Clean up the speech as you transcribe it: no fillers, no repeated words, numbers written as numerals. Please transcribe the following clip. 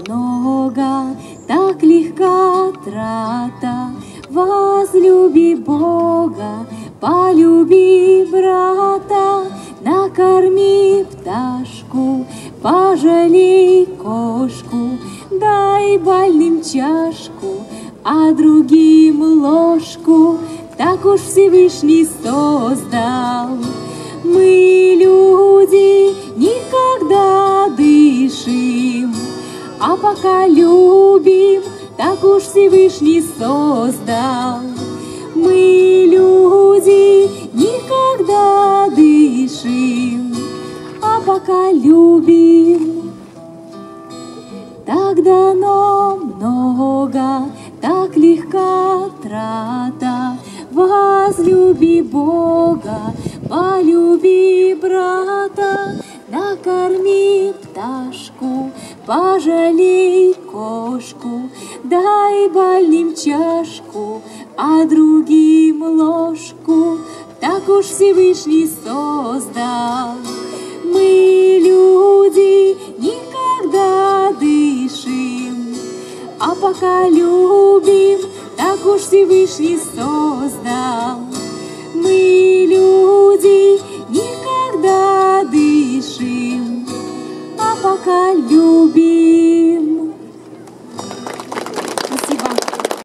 много, так легка трата. Возлюби Бога, полюби брата, накорми пташку, пожалей кошку, дай больным чашку, а другим ложку. Так уж Всевышний создал. Мы, люди, никогда дышим, а пока любим, так уж Всевышний создал. Мы, люди, никогда дышим, а пока любим. Так дано много, так легка трата. Возлюби Бога, полюби брата, накорми пташку, пожалей кошку, дай больным чашку, а другим ложку. Так уж Всевышний создал. Мы, люди, никогда дышим, а пока любим, так уж Всевышний создал. Мы, люди, никогда дышим, а пока любим.